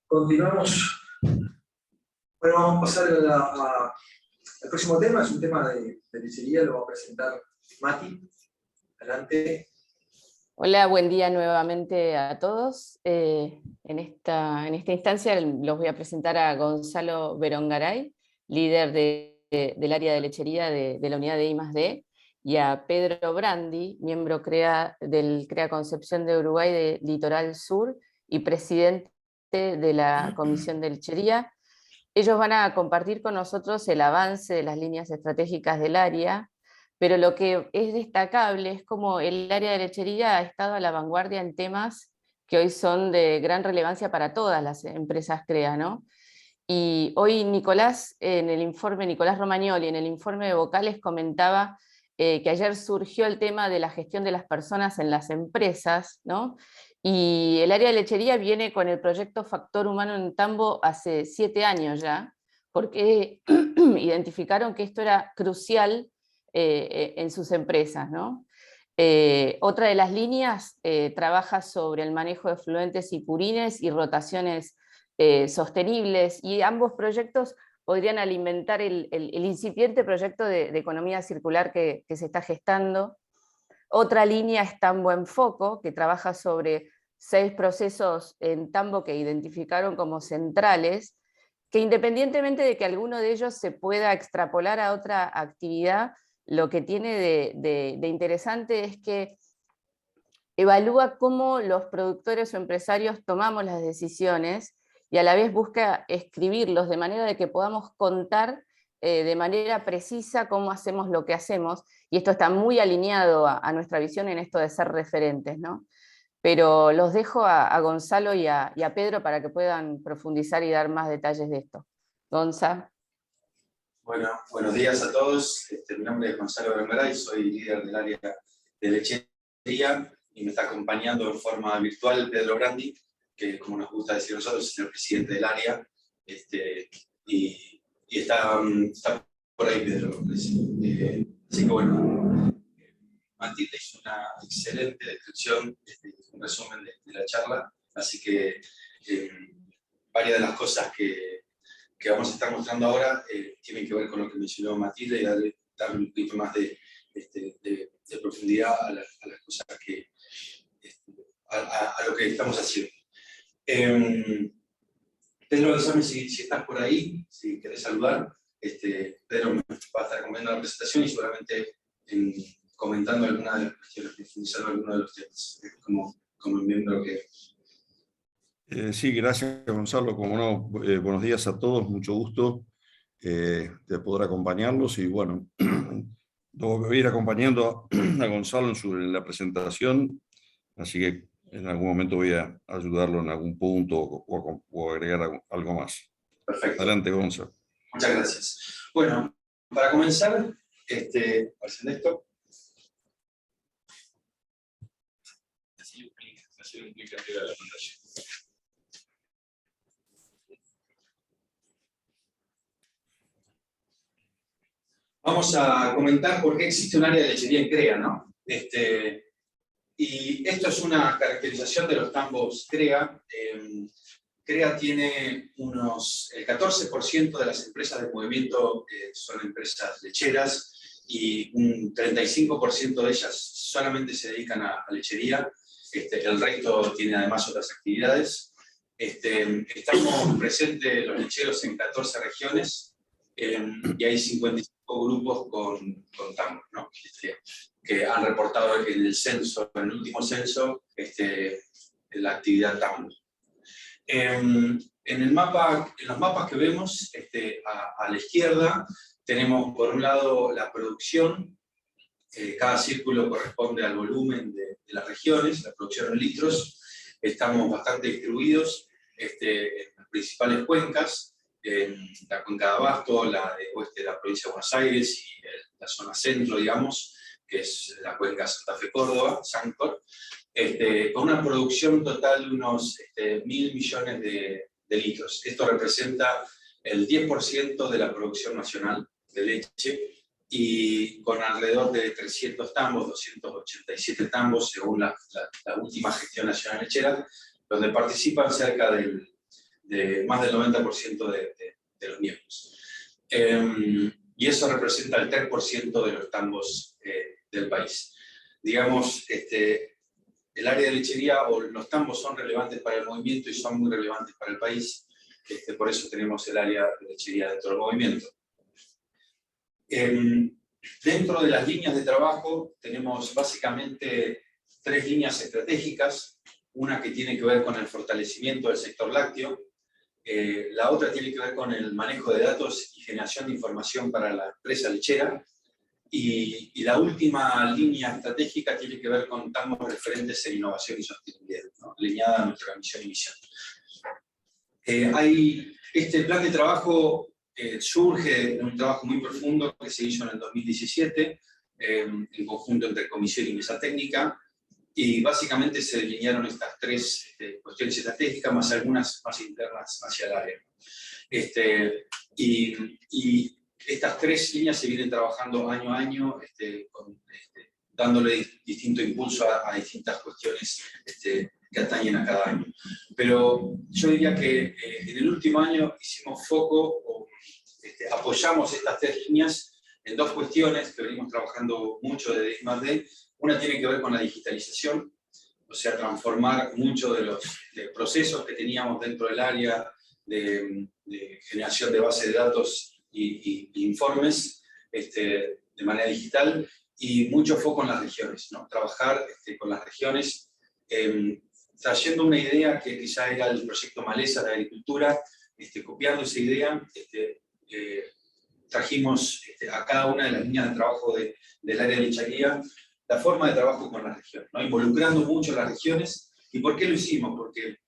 Continuamos. Bueno, vamos a pasar al próximo tema. Es un tema de lechería, lo va a presentar Mati. Adelante. Hola, buen día nuevamente a todos. En esta instancia los voy a presentar a Gonzalo Berongaray, líder del área de lechería de la unidad de I+D, y a Pedro Brandi, miembro del CREA Concepción de Uruguay de Litoral Sur y presidente de la Comisión de Lechería. Ellos van a compartir con nosotros el avance de las líneas estratégicas del área, pero lo que es destacable es cómo el área de lechería ha estado a la vanguardia en temas que hoy son de gran relevancia para todas las empresas CREA, ¿no? Y hoy Nicolás Romagnoli, en el informe de Vocales, comentaba que ayer surgió el tema de la gestión de las personas en las empresas, ¿no? Y el área de lechería viene con el proyecto Factor Humano en Tambo hace 7 años ya, porque identificaron que esto era crucial en sus empresas, ¿no? Otra de las líneas trabaja sobre el manejo de efluentes y purines y rotaciones sostenibles, y ambos proyectos podrían alimentar el incipiente proyecto de economía circular que se está gestando. Otra línea es Tambo en Foco, que trabaja sobre 6 procesos en Tambo que identificaron como centrales, que independientemente de que alguno de ellos se pueda extrapolar a otra actividad, lo que tiene de interesante es que evalúa cómo los productores o empresarios tomamos las decisiones y a la vez busca escribirlos de manera de que podamos contar de manera precisa cómo hacemos lo que hacemos, y esto está muy alineado a nuestra visión en esto de ser referentes, ¿no? Pero los dejo a Gonzalo y a Pedro para que puedan profundizar y dar más detalles de esto. Gonza. Bueno, buenos días a todos. Mi nombre es Gonzalo Berongaray, soy líder del área de lechería y me está acompañando en forma virtual Pedro Brandi, que, como nos gusta decir nosotros, es el presidente del área, y está por ahí Pedro. Así que bueno, Matilde hizo una excelente descripción, un resumen de la charla, así que varias de las cosas que vamos a estar mostrando ahora tienen que ver con lo que mencionó Matilde y darle un poquito más de profundidad a las cosas a lo que estamos haciendo. Pedro, avísame si estás por ahí, si querés saludar. Pedro me va a estar acompañando la presentación y seguramente comentando algunas de las cuestiones, profundizando algunos de los temas, como miembro que... Sí, gracias Gonzalo, como no, buenos días a todos, mucho gusto de poder acompañarlos y bueno, voy a ir acompañando a Gonzalo en la presentación, así que en algún momento voy a ayudarlo en algún punto o agregar algo más. Perfecto. Adelante, Gonzalo. Muchas gracias. Bueno, para comenzar, ¿hacen esto? Hacer un clic arriba de la pantalla. Vamos a comentar por qué existe un área de lechería en CREA, ¿no? Y esto es una caracterización de los tambos CREA. CREA tiene el 14% de las empresas de movimiento son empresas lecheras y un 35% de ellas solamente se dedican a lechería. El resto tiene además otras actividades. Estamos presentes los lecheros en 14 regiones y hay 55 grupos con tambos, ¿no? Que han reportado que en el último censo, la actividad tambo. En los mapas que vemos a la izquierda tenemos por un lado la producción. Cada círculo corresponde al volumen de las regiones, la producción en litros. Estamos bastante distribuidos en las principales cuencas, en la cuenca de Abasto, la de oeste de la provincia de Buenos Aires y la zona centro, digamos, que es la cuenca Santa Fe-Córdoba, Sancor, con una producción total de unos 1.000 millones de litros. Esto representa el 10% de la producción nacional de leche y con alrededor de 300 tambos, 287 tambos, según la última gestión nacional lechera, donde participan cerca de más del 90% de los miembros. Y eso representa el 3% de los tambos del país. Digamos, el área de lechería o los tambos son relevantes para el movimiento y son muy relevantes para el país. Por eso tenemos el área de lechería dentro del movimiento. Dentro de las líneas de trabajo tenemos básicamente 3 líneas estratégicas. Una que tiene que ver con el fortalecimiento del sector lácteo. La otra tiene que ver con el manejo de datos y generación de información para la empresa lechera. Y la última línea estratégica tiene que ver con tambos referentes en innovación y sostenibilidad, ¿no? Alineada a nuestra misión y misión. Este plan de trabajo surge de un trabajo muy profundo que se hizo en el 2017, en conjunto entre comisión y mesa técnica, y básicamente se delinearon estas 3 cuestiones estratégicas, más algunas más internas hacia el área. Y estas 3 líneas se vienen trabajando año a año, dándole distinto impulso a distintas cuestiones que atañen a cada año. Pero yo diría que en el último año hicimos foco, apoyamos estas 3 líneas en 2 cuestiones que venimos trabajando mucho desde I+D. Una tiene que ver con la digitalización, o sea, transformar muchos de los procesos que teníamos dentro del área de generación de bases de datos y informes de manera digital, y mucho foco en las regiones, ¿no? Trabajar con las regiones, trayendo una idea que quizá era el proyecto Maleza de Agricultura, copiando esa idea, trajimos a cada una de las líneas de trabajo del área de lechería la forma de trabajo con las regiones, ¿no? Involucrando mucho las regiones. ¿Y por qué lo hicimos? Porque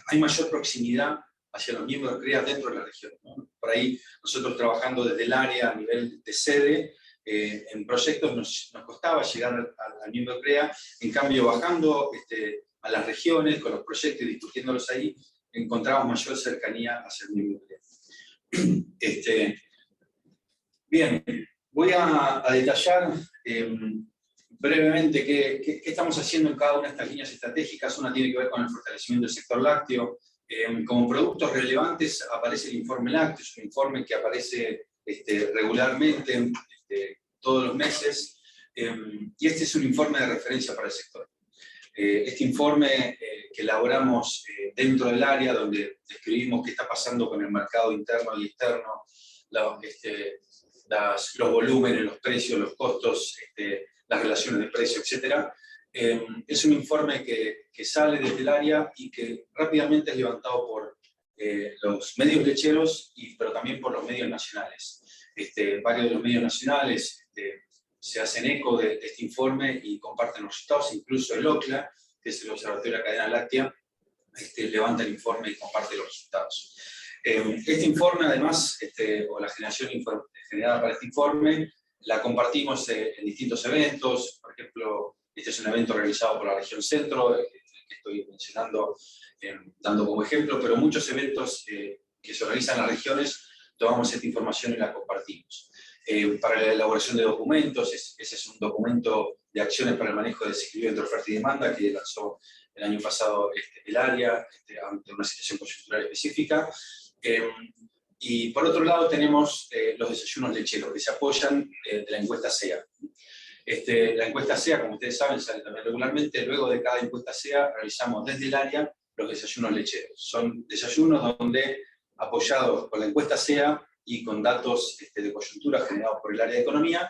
hay mayor proximidad hacia los miembros de CREA dentro de la región, ¿no? Por ahí nosotros trabajando desde el área a nivel de sede, en proyectos nos costaba llegar al miembro de CREA, en cambio bajando a las regiones con los proyectos y discutiéndolos ahí, encontramos mayor cercanía hacia el miembro de CREA. Bien, voy a detallar brevemente qué estamos haciendo en cada una de estas líneas estratégicas. Una tiene que ver con el fortalecimiento del sector lácteo. Como productos relevantes aparece el informe lácteo, es un informe que aparece regularmente, todos los meses, y este es un informe de referencia para el sector. Este informe que elaboramos dentro del área, donde describimos qué está pasando con el mercado interno y externo, los volúmenes, los precios, los costos, las relaciones de precio, etc. Es un informe que sale desde el área y que rápidamente es levantado por los medios lecheros, pero también por los medios nacionales. Varios de los medios nacionales se hacen eco de este informe y comparten los resultados, incluso el OCLA, que es el Observatorio de la Cadena Láctea, levanta el informe y comparte los resultados. Este informe, además, o la generación generada para este informe, la compartimos en distintos eventos. Por ejemplo, este es un evento realizado por la región centro, que estoy mencionando, dando como ejemplo, pero muchos eventos que se realizan en las regiones, tomamos esta información y la compartimos. Para la elaboración de documentos, ese es un documento de acciones para el manejo del desequilibrio entre oferta y demanda que lanzó el año pasado el área ante una situación coyuntural específica. Y por otro lado tenemos los desayunos lecheros que se apoyan de la encuesta SEA. La encuesta SEA, como ustedes saben, sale también regularmente. Luego de cada encuesta SEA realizamos desde el área los desayunos lecheros. Son desayunos donde, apoyados con la encuesta SEA y con datos de coyuntura generados por el área de economía,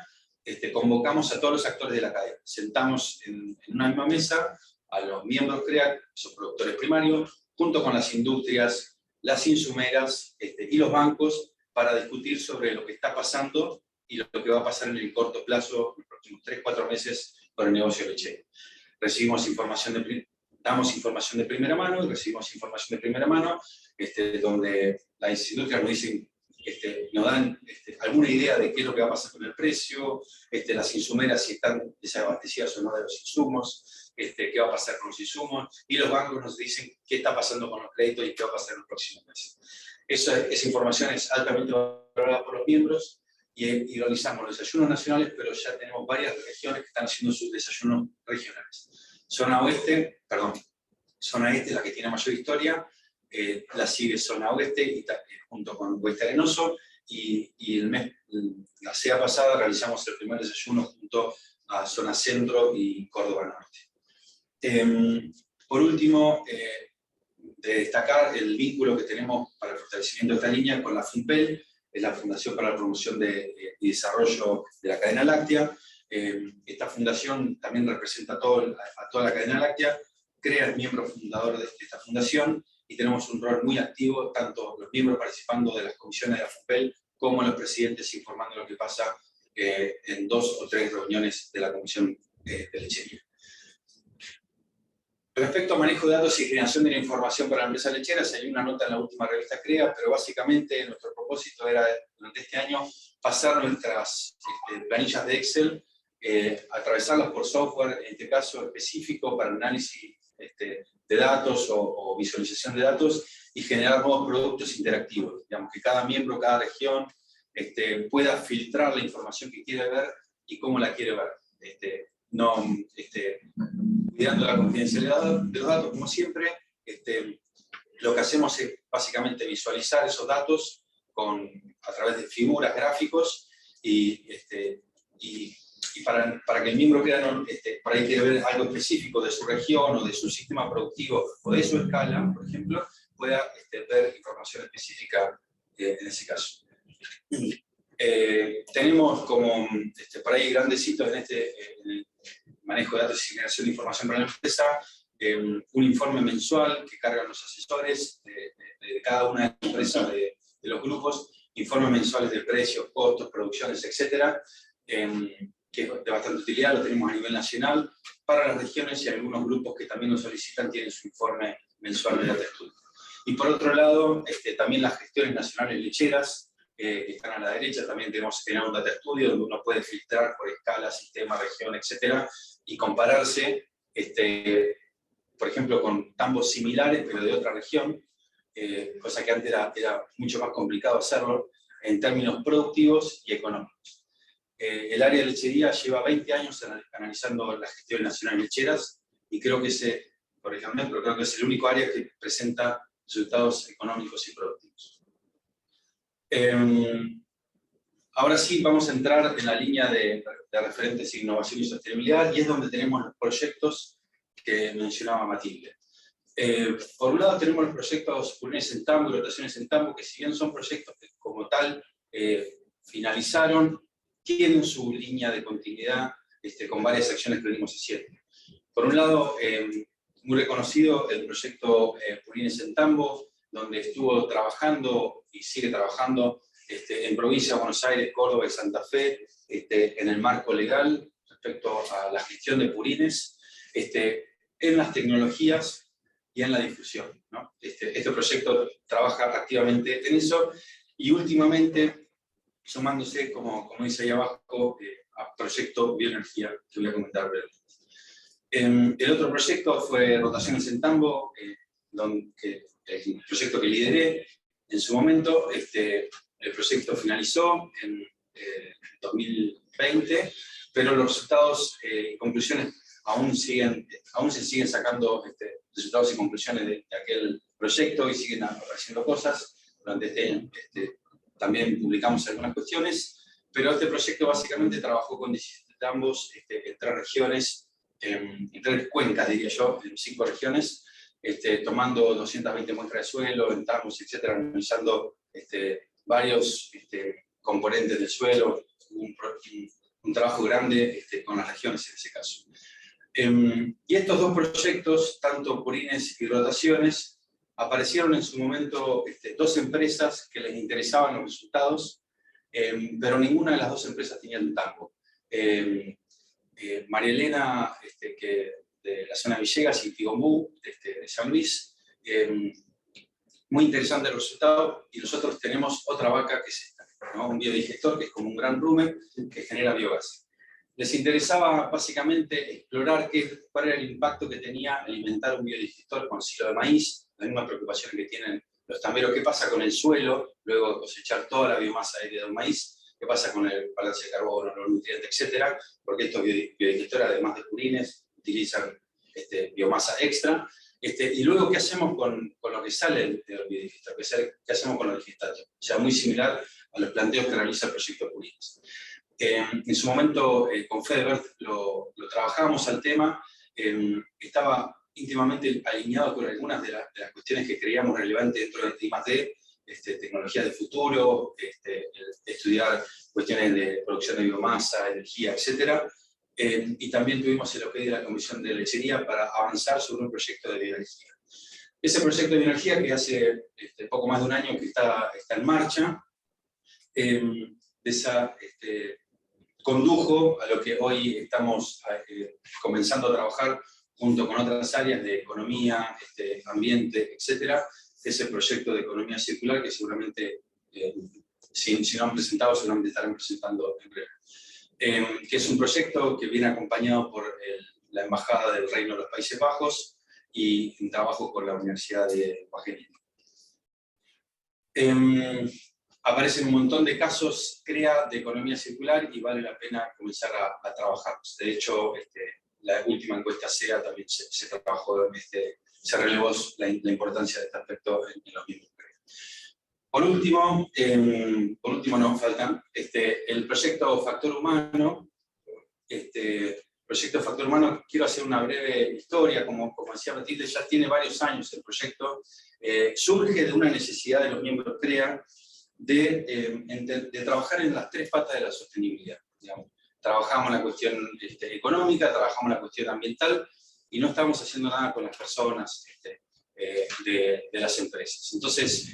convocamos a todos los actores de la cadena. Sentamos en una misma mesa a los miembros CREA, esos productores primarios, junto con las industrias, las insumeras y los bancos, para discutir sobre lo que está pasando y lo que va a pasar en el corto plazo, en los próximos 3-4 meses, con el negocio lechero. Damos información de primera mano y recibimos información de primera mano, donde las industrias nos dicen, nos dan alguna idea de qué es lo que va a pasar con el precio, las insumeras si están desabastecidas o no de los insumos, qué va a pasar con los insumos, y los bancos nos dicen qué está pasando con los créditos y qué va a pasar en los próximos meses. Esa información es altamente valorada por los miembros, y realizamos los desayunos nacionales, pero ya tenemos varias regiones que están haciendo sus desayunos regionales. Zona este es la que tiene mayor historia, la sigue zona oeste y, junto con Oeste Arenoso, y la SEA pasada realizamos el primer desayuno junto a zona centro y Córdoba Norte. Por último, de destacar el vínculo que tenemos para el fortalecimiento de esta línea con la FUNPEL, es la Fundación para la Promoción y Desarrollo de la Cadena Láctea. Esta fundación también representa a toda la cadena láctea, crea el miembro fundador de esta fundación, y tenemos un rol muy activo, tanto los miembros participando de las comisiones de la FUNPEL, como los presidentes informando lo que pasa en 2 o 3 reuniones de la Comisión de Lechería. Respecto a manejo de datos y generación de la información para la empresa lechera, se hay una nota en la última revista CREA, pero básicamente nuestro propósito era, durante este año, pasar nuestras planillas de Excel, atravesarlas por software, en este caso específico para análisis de datos o visualización de datos, y generar nuevos productos interactivos. Digamos, que cada miembro, cada región, pueda filtrar la información que quiere ver y cómo la quiere ver. Cuidando la confidencialidad de los datos, como siempre, lo que hacemos es básicamente visualizar esos datos a través de figuras, gráficos, y para que el miembro por ahí quiera ver algo específico de su región o de su sistema productivo o de su escala, por ejemplo, pueda ver información específica en ese caso. Tenemos como por ahí grandes hitos en el manejo de datos y generación de información para la empresa, un informe mensual que cargan los asesores de cada una de las empresas de los grupos, informes mensuales de precios, costos, producciones, etc., que es de bastante utilidad, lo tenemos a nivel nacional. Para las regiones y algunos grupos que también lo solicitan tienen su informe mensual de Data Studio. Y por otro lado, también las gestiones nacionales lecheras, que están a la derecha, también tenemos un Data Studio donde uno puede filtrar por escala, sistema, región, etc., y compararse, por ejemplo, con tambos similares, pero de otra región, cosa que antes era mucho más complicado hacerlo, en términos productivos y económicos. El área de lechería lleva 20 años analizando las gestiones nacionales lecheras, y creo que creo que es el único área que presenta resultados económicos y productivos. Ahora sí vamos a entrar en la línea de referentes de innovación y sostenibilidad, y es donde tenemos los proyectos que mencionaba Matilde. Por un lado tenemos los proyectos Purines en Tambo y Rotaciones en Tambo, que si bien son proyectos que como tal finalizaron, tienen su línea de continuidad con varias acciones que venimos haciendo. Por un lado, muy reconocido el proyecto Purines en Tambo, donde estuvo trabajando y sigue trabajando en provincia de Buenos Aires, Córdoba y Santa Fe, en el marco legal respecto a la gestión de purines, en las tecnologías y en la difusión, ¿no? Este proyecto trabaja activamente en eso, y últimamente sumándose, como dice ahí abajo, a proyecto Bioenergía, que voy a comentar brevemente. El otro proyecto fue Rotaciones en Tambo, el proyecto que lideré en su momento. El proyecto finalizó en 2020, pero los resultados y conclusiones aún se siguen sacando resultados y conclusiones de aquel proyecto, y siguen apareciendo cosas. Durante este año también publicamos algunas cuestiones, pero este proyecto básicamente trabajó con 17 tambos en 3 regiones, en 3 cuencas, diría yo, en 5 regiones, tomando 220 muestras de suelo, en tambos, etc., analizando varios componentes del suelo, un trabajo grande con las regiones en ese caso. Y estos 2 proyectos, tanto Purines y Rotaciones, aparecieron en su momento 2 empresas que les interesaban los resultados, pero ninguna de las 2 empresas tenía el tambo. María Elena, de la zona de Villegas, y Tigombú, de San Luis, muy interesante el resultado, y nosotros tenemos otra vaca que es esta, ¿no? Un biodigestor que es como un gran rumen que genera biogás. Les interesaba básicamente explorar cuál era el impacto que tenía alimentar un biodigestor con silo de maíz, las mismas preocupaciones que tienen los tamberos, qué pasa con el suelo luego de cosechar toda la biomasa aérea del maíz. qué pasa con el balance de carbono, los nutrientes, etcétera, porque estos biodigestores, además de purines, utilizan biomasa extra. Y luego, ¿qué hacemos con lo que sale de los biodigestores? ¿Qué hacemos con los digestales? O sea, muy similar a los planteos que realiza el proyecto Purines. En su momento, con Fedebert, lo trabajábamos al tema, estaba íntimamente alineado con algunas de las cuestiones que creíamos relevantes dentro de I+D, tecnologías de futuro, estudiar cuestiones de producción de biomasa, energía, etc. Y también tuvimos el OK de la Comisión de Lechería para avanzar sobre un proyecto de bioenergía. Ese proyecto de bioenergía, que hace poco más de un año que está en marcha, condujo a lo que hoy estamos comenzando a trabajar junto con otras áreas de economía, ambiente, etc. Ese proyecto de economía circular que seguramente, si no han presentado, seguramente estarán presentando en breve. Que es un proyecto que viene acompañado por la Embajada del Reino de los Países Bajos y en trabajo con la Universidad de Wageningen. Aparecen un montón de casos CREA de economía circular y vale la pena comenzar a trabajarlos. De hecho, la última encuesta SEA también se trabajó, se relevó la importancia de este aspecto en los mismos CREA. Por último, nos faltan el proyecto Factor Humano. Proyecto Factor Humano, quiero hacer una breve historia, como decía Matilde, ya tiene varios años el proyecto, surge de una necesidad de los miembros CREA de trabajar en las tres patas de la sostenibilidad. Digamos. Trabajamos en la cuestión económica, trabajamos en la cuestión ambiental, y no estamos haciendo nada con las personas de las empresas. Entonces,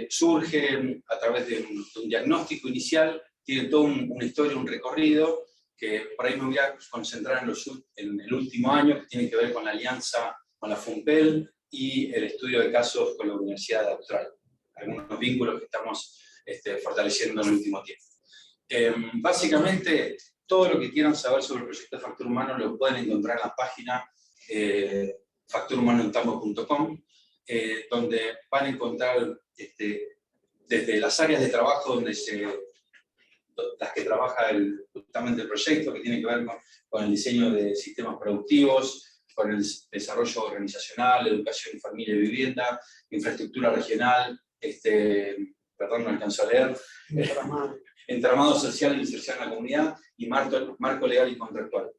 surge a través de un diagnóstico inicial, tiene toda una historia, un recorrido, que por ahí me voy a concentrar en el último año, que tiene que ver con la alianza con la FUNPEL y el estudio de casos con la Universidad de Australia. Algunos vínculos que estamos fortaleciendo en el último tiempo. Básicamente, todo lo que quieran saber sobre el proyecto Factor Humano lo pueden encontrar en la página factorhumanoentambo.com, donde van a encontrar desde las áreas de trabajo las que trabaja justamente el proyecto, que tiene que ver con el diseño de sistemas productivos, con el desarrollo organizacional, educación, familia y vivienda, infraestructura regional, perdón, no alcanzó a leer, entramado social e inserción en la comunidad, y marco legal y contractual.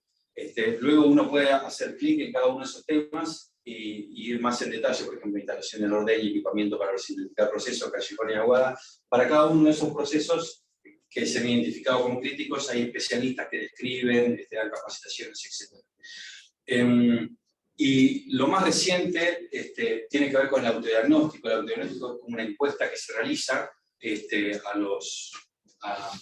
Luego uno puede hacer clic en cada uno de esos temas y ir más en detalle, por ejemplo, instalación de orden y equipamiento para simplificar procesos, callejón y aguada. Para cada uno de esos procesos que se han identificado como críticos, hay especialistas que describen, dan capacitaciones, etc. Y lo más reciente tiene que ver con el autodiagnóstico. El autodiagnóstico es como una encuesta que se realiza a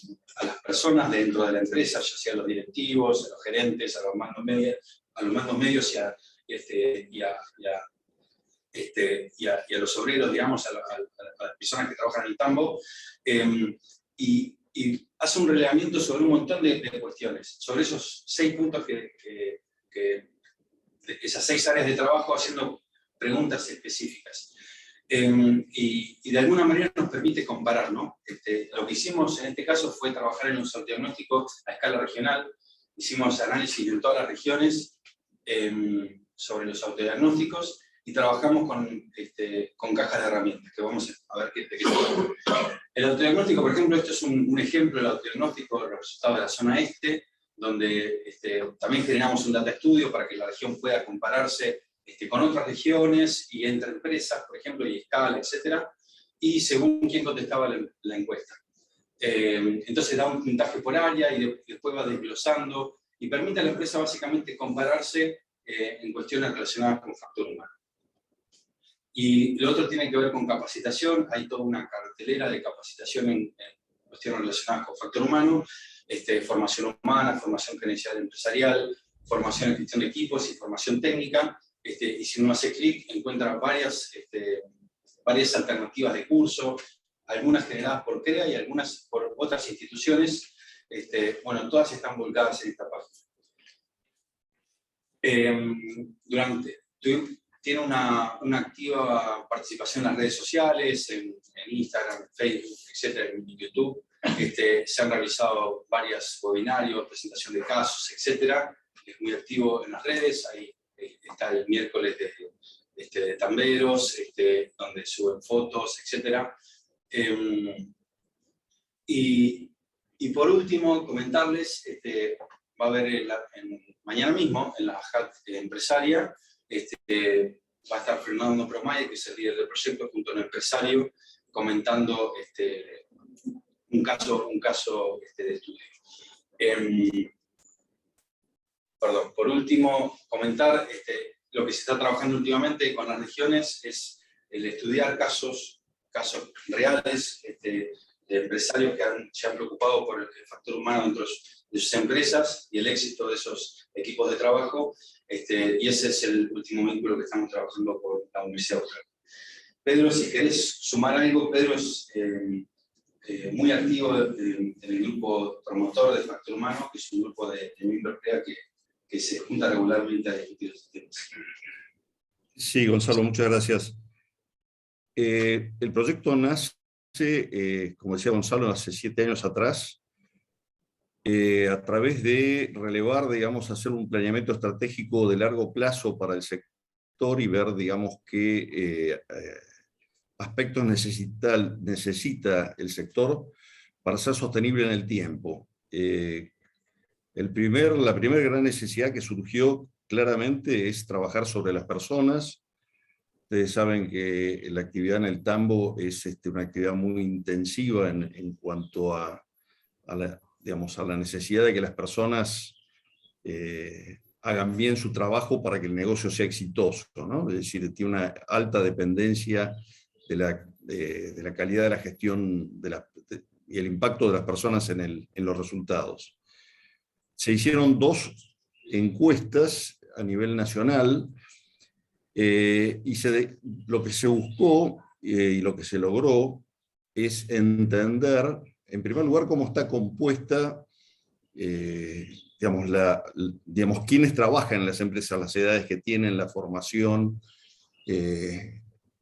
las personas dentro de la empresa, ya sea a los directivos, a los gerentes, a los mandos medios y a los obreros, digamos, a las personas que trabajan en el tambo, y hace un relevamiento sobre un montón de cuestiones, sobre esos 6 puntos esas 6 áreas de trabajo, haciendo preguntas específicas. Y de alguna manera nos permite comparar, ¿no? Lo que hicimos en este caso fue trabajar en un diagnóstico a escala regional. Hicimos análisis en todas las regiones sobre los autodiagnósticos y trabajamos con cajas de herramientas, que vamos a ver de qué se trata. El autodiagnóstico, por ejemplo, esto es un ejemplo del autodiagnóstico de los resultados de la zona este, donde también generamos un data estudio para que la región pueda compararse con otras regiones y entre empresas, por ejemplo, y escala, etc. Y según quién contestaba la encuesta. Entonces da un puntaje por área y después va desglosando y permite a la empresa básicamente compararse en cuestiones relacionadas con factor humano. Y lo otro tiene que ver con capacitación. Hay toda una cartelera de capacitación en cuestiones relacionadas con factor humano, formación humana, formación gerencial empresarial, formación en gestión de equipos y formación técnica. Y si uno hace clic, encuentra varias alternativas de curso, algunas generadas por CREA y algunas por otras instituciones. Bueno, todas están volcadas en esta página. Tiene una activa participación en las redes sociales, en Instagram, en Facebook, etc., en YouTube. Se han realizado varios webinarios, presentación de casos, etc. Es muy activo en las redes, ahí está el miércoles de tamberos, donde suben fotos, etc. Y por último, comentarles, va a haber mañana mismo en la HAT empresaria, va a estar Fernando Promaye, que es el líder del proyecto, junto a un empresario, comentando un caso de estudio. Por último, comentar lo que se está trabajando últimamente con las regiones es el estudiar casos reales de empresarios que se han preocupado por el factor humano dentro de sus empresas y el éxito de esos equipos de trabajo, y ese es el último vínculo que estamos trabajando con la Universidad Austral. Pedro, si querés sumar algo, Pedro es muy activo en el grupo promotor de factor humano, que es un grupo de miembros que se junta regularmente a discutir estos temas. Sí, Gonzalo, muchas gracias. El proyecto nace, como decía Gonzalo, hace 7 años atrás, a través de relevar, digamos, hacer un planeamiento estratégico de largo plazo para el sector y ver, digamos, qué aspectos necesita el sector para ser sostenible en el tiempo. La primera gran necesidad que surgió claramente es trabajar sobre las personas. Ustedes saben que la actividad en el tambo es una actividad muy intensiva en cuanto a la necesidad de que las personas hagan bien su trabajo para que el negocio sea exitoso, ¿no? Es decir, tiene una alta dependencia de la calidad de la gestión y el impacto de las personas en los resultados. Se hicieron 2 encuestas a nivel nacional, y lo que se buscó y lo que se logró es entender, en primer lugar, cómo está compuesta, digamos, quiénes trabajan en las empresas, las edades que tienen, la formación,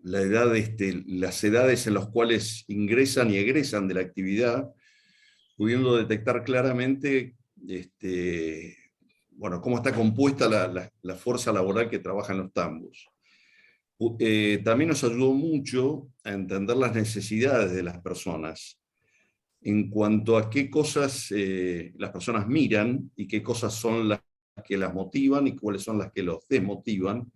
las edades en las cuales ingresan y egresan de la actividad, pudiendo detectar claramente cómo está compuesta la fuerza laboral que trabaja en los tambos. También nos ayudó mucho a entender las necesidades de las personas en cuanto a qué cosas las personas miran y qué cosas son las que las motivan y cuáles son las que los desmotivan,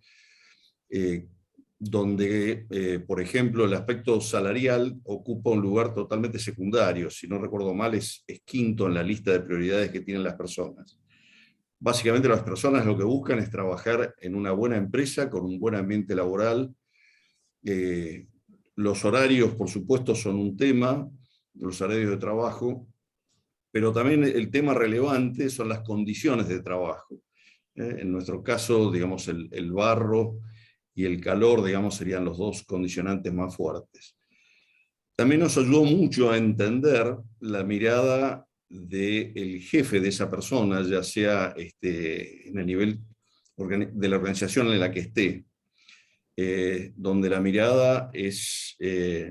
donde, por ejemplo, el aspecto salarial ocupa un lugar totalmente secundario. Si no recuerdo mal, es quinto en la lista de prioridades que tienen las personas. Básicamente las personas lo que buscan es trabajar en una buena empresa, con un buen ambiente laboral. Los horarios, por supuesto, son un tema, los horarios de trabajo, pero también el tema relevante son las condiciones de trabajo. En nuestro caso, digamos, el barro y el calor, digamos, serían los 2 condicionantes más fuertes. También nos ayudó mucho a entender la mirada del jefe de esa persona, ya sea en el nivel de la organización en la que esté, donde la mirada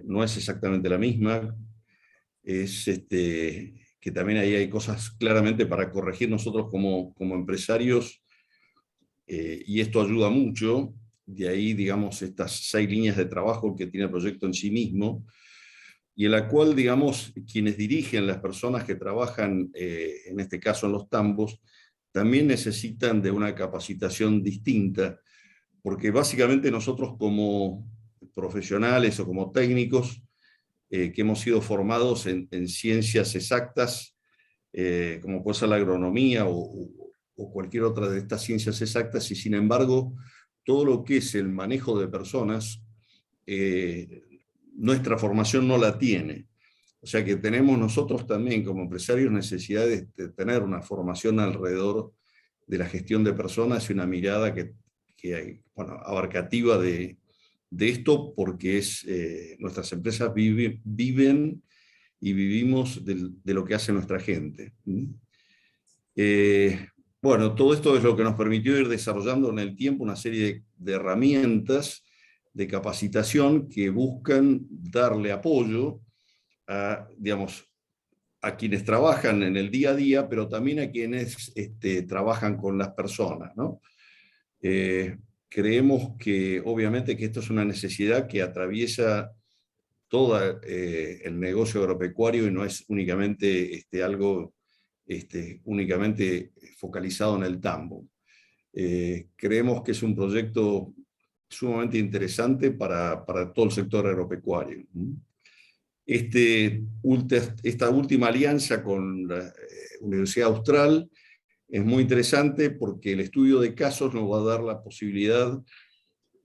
no es exactamente la misma, que también ahí hay cosas claramente para corregir nosotros como empresarios, y esto ayuda mucho. De ahí, digamos, estas 6 líneas de trabajo que tiene el proyecto en sí mismo, y en la cual, digamos, quienes dirigen, las personas que trabajan, en este caso en los tambos, también necesitan de una capacitación distinta, porque básicamente nosotros como profesionales o como técnicos, que hemos sido formados en ciencias exactas, como puede ser la agronomía o cualquier otra de estas ciencias exactas, y sin embargo, todo lo que es el manejo de personas, nuestra formación no la tiene. O sea que tenemos nosotros también como empresarios necesidad de tener una formación alrededor de la gestión de personas y una mirada abarcativa de esto, porque nuestras empresas viven y vivimos de lo que hace nuestra gente. Todo esto es lo que nos permitió ir desarrollando en el tiempo una serie de herramientas de capacitación que buscan darle apoyo a, digamos, a quienes trabajan en el día a día, pero también a quienes trabajan con las personas, ¿no? Creemos que obviamente que esto es una necesidad que atraviesa todo el negocio agropecuario y no es únicamente algo únicamente focalizado en el tambo. Creemos que es un proyecto sumamente interesante para todo el sector agropecuario. Esta última alianza con la Universidad Austral es muy interesante porque el estudio de casos nos va a dar la posibilidad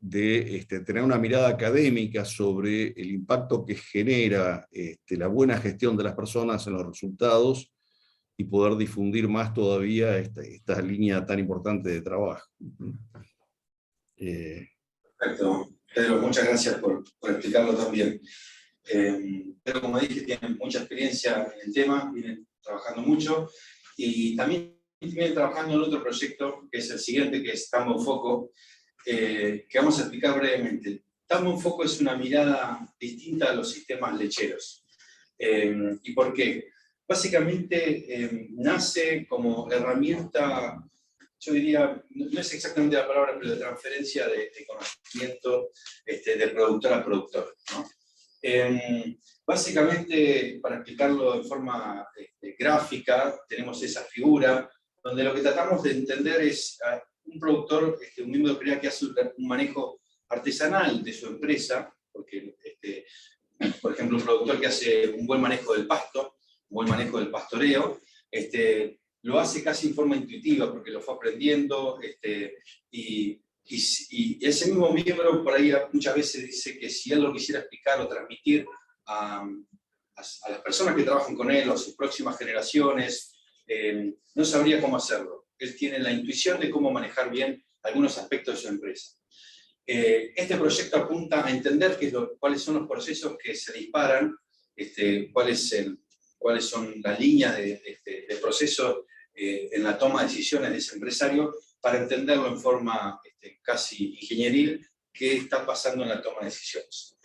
de tener una mirada académica sobre el impacto que genera la buena gestión de las personas en los resultados y poder difundir más todavía esta línea tan importante de trabajo. Perfecto. Pedro, muchas gracias por explicarlo también. Pedro, como dije, tiene mucha experiencia en el tema, viene trabajando mucho y también viene trabajando en otro proyecto, que es el siguiente, que es Tambo en Foco, que vamos a explicar brevemente. Tambo en Foco es una mirada distinta a los sistemas lecheros. ¿Y por qué? Básicamente nace como herramienta, yo diría, no es exactamente la palabra, pero de transferencia de conocimiento de productor a productor, ¿no? Básicamente, para explicarlo de forma gráfica, tenemos esa figura, donde lo que tratamos de entender es un productor, un miembro de comunidad que hace un manejo artesanal de su empresa, porque, por ejemplo, un productor que hace un buen manejo del pasto, un buen manejo del pastoreo, lo hace casi en forma intuitiva, porque lo fue aprendiendo, y ese mismo miembro por ahí muchas veces dice que si él lo quisiera explicar o transmitir a las personas que trabajan con él o a sus próximas generaciones, no sabría cómo hacerlo. Él tiene la intuición de cómo manejar bien algunos aspectos de su empresa. Este proyecto apunta a entender cuáles son los procesos que se disparan, cuáles son las líneas de proceso en la toma de decisiones de ese empresario, para entenderlo en forma casi ingenieril qué está pasando en la toma de decisiones.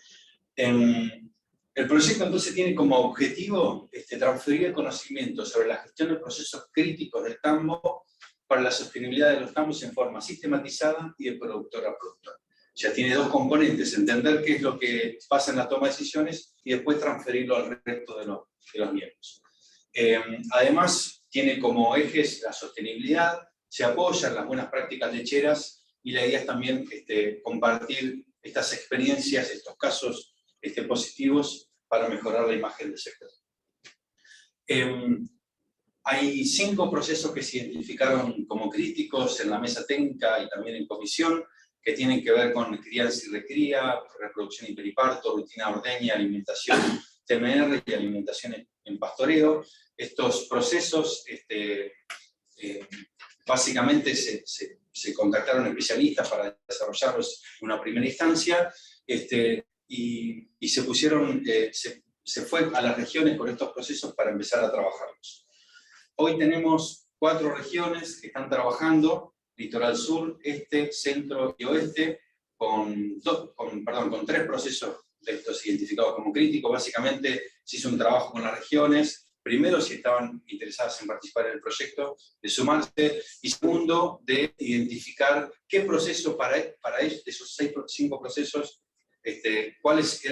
El proyecto entonces tiene como objetivo transferir el conocimiento sobre la gestión de procesos críticos del tambo para la sostenibilidad de los tambos en forma sistematizada y de productor a productor. Ya tiene dos componentes: entender qué es lo que pasa en la toma de decisiones y después transferirlo al resto de los miembros. Además, tiene como ejes la sostenibilidad, se apoyan las buenas prácticas lecheras y la idea es también compartir estas experiencias, estos casos positivos para mejorar la imagen del sector. Hay 5 procesos que se identificaron como críticos en la mesa técnica y también en comisión, que tienen que ver con crianza y recría, reproducción y periparto, rutina de ordeña, alimentación TMR y alimentación en pastoreo. Estos procesos básicamente se contactaron especialistas para desarrollarlos en una primera instancia, y se pusieron, se fue a las regiones con estos procesos para empezar a trabajarlos. Hoy tenemos 4 regiones que están trabajando: Litoral Sur, Este, Centro y Oeste, con 3 procesos de estos identificados como críticos. Básicamente se hizo un trabajo con las regiones. Primero, si estaban interesadas en participar en el proyecto, de sumarse, y segundo, de identificar qué proceso para ellos, de esos 5 procesos, cuáles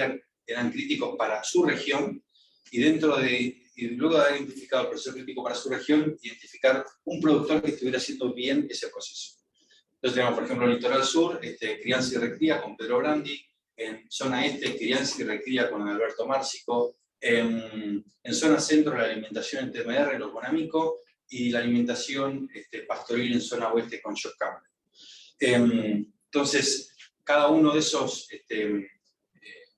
eran críticos para su región, y luego de haber identificado el proceso crítico para su región, identificar un productor que estuviera haciendo bien ese proceso. Entonces tenemos, por ejemplo, en Litoral Sur, crianza y recría con Pedro Brandi; en zona este, crianza y recría con Alberto Márcico; en zona centro, la alimentación en TMR, los Bonamico; y la alimentación pastoril en zona oeste con Josh Campbell. Entonces, cada uno de esos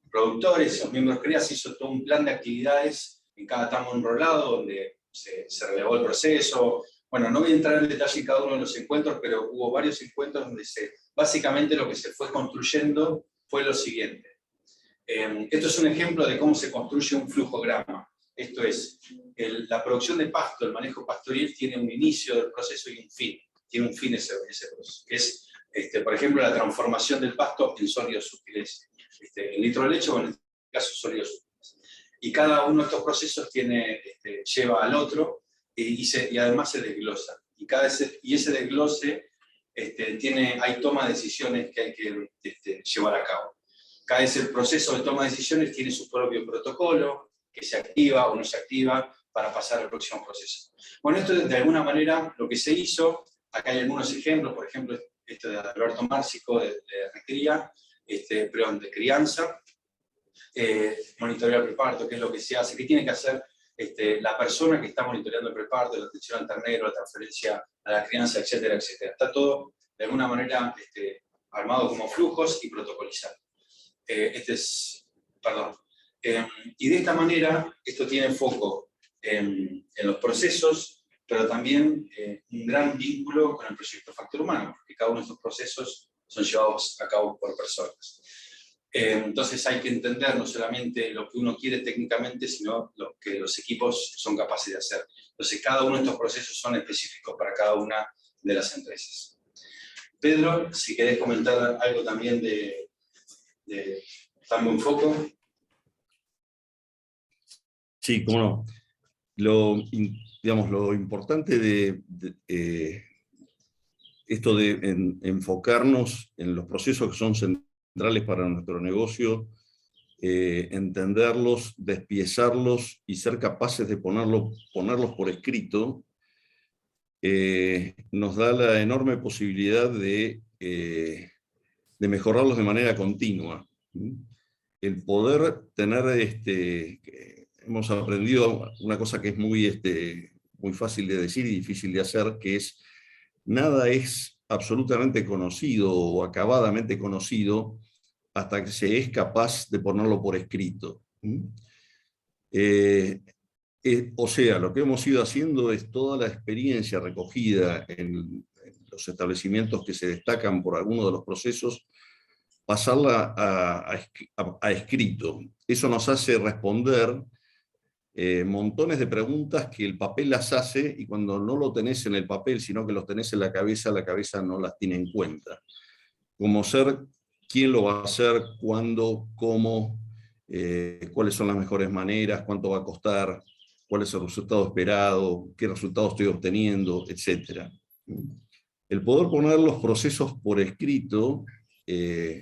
productores, esos miembros CREA, se hizo todo un plan de actividades en cada tambo enrolado, donde se relevó el proceso. Bueno, no voy a entrar en detalle en cada uno de los encuentros, pero hubo varios encuentros donde básicamente lo que se fue construyendo fue lo siguiente. Esto es un ejemplo de cómo se construye un flujograma. Esto es, la producción de pasto, el manejo pastoril, tiene un inicio del proceso y un fin. Tiene un fin ese proceso, que es, por ejemplo, la transformación del pasto en sólidos útiles, en litro de leche, o en este caso sólidos útiles. Y cada uno de estos procesos lleva al otro y además se desglosa. Y ese desglose hay toma de decisiones que hay que llevar a cabo. Cada ese proceso de toma de decisiones tiene su propio protocolo, que se activa o no se activa para pasar al próximo proceso. Bueno, esto de alguna manera lo que se hizo, acá hay algunos ejemplos, por ejemplo, de Alberto Márcico de recría, de crianza, monitorear el preparto, qué es lo que se hace, qué tiene que hacer la persona que está monitoreando el preparto, la atención al ternero, la transferencia a la crianza, etcétera, etcétera. Está todo de alguna manera armado como flujos y protocolizado. Y de esta manera, esto tiene foco en los procesos, pero también un gran vínculo con el proyecto Factor Humano, porque cada uno de estos procesos son llevados a cabo por personas. Entonces hay que entender no solamente lo que uno quiere técnicamente, sino lo que los equipos son capaces de hacer. Entonces cada uno de estos procesos son específicos para cada una de las empresas. Pedro, si querés comentar algo también de Tambo en Foco. Sí, cómo no. Lo importante de esto de enfocarnos en los procesos que son centrales para nuestro negocio, entenderlos, despiezarlos y ser capaces de ponerlos por escrito, nos da la enorme posibilidad de mejorarlos de manera continua. El poder tener, hemos aprendido una cosa que es muy fácil de decir y difícil de hacer, que es, nada es absolutamente conocido o acabadamente conocido hasta que se es capaz de ponerlo por escrito. O sea, lo que hemos ido haciendo es toda la experiencia recogida en los establecimientos que se destacan por alguno de los procesos, pasarla a escrito. Eso nos hace responder montones de preguntas que el papel las hace, y cuando no lo tenés en el papel, sino que los tenés en la cabeza no las tiene en cuenta. Como ser quién lo va a hacer, cuándo, cómo, cuáles son las mejores maneras, cuánto va a costar, cuál es el resultado esperado, qué resultado estoy obteniendo, etc. El poder poner los procesos por escrito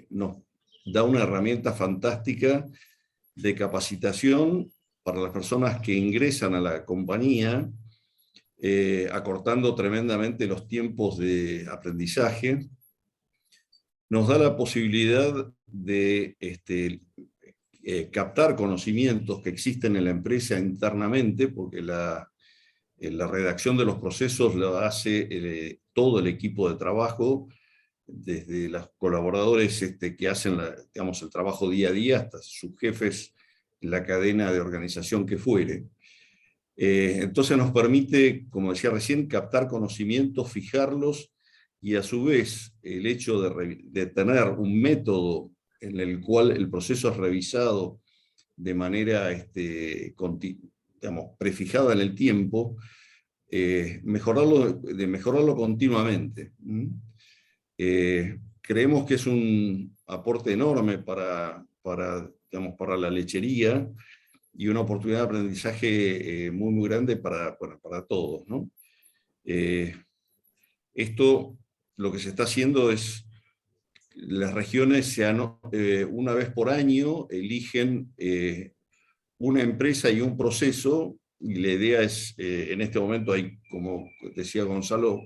nos da una herramienta fantástica de capacitación para las personas que ingresan a la compañía, acortando tremendamente los tiempos de aprendizaje. Nos da la posibilidad de captar conocimientos que existen en la empresa internamente, porque la redacción de los procesos la hace todo el equipo de trabajo, desde los colaboradores que hacen el trabajo día a día hasta sus jefes en la cadena de organización que fuere. Entonces nos permite, como decía recién, captar conocimientos, fijarlos, y a su vez el hecho de tener un método en el cual el proceso es revisado de manera prefijada en el tiempo, mejorarlo continuamente. Creemos que es un aporte enorme para la lechería, y una oportunidad de aprendizaje muy, muy grande para todos, ¿no? Esto, lo que se está haciendo es, las regiones una vez por año eligen una empresa y un proceso, y la idea es, en este momento hay, como decía Gonzalo,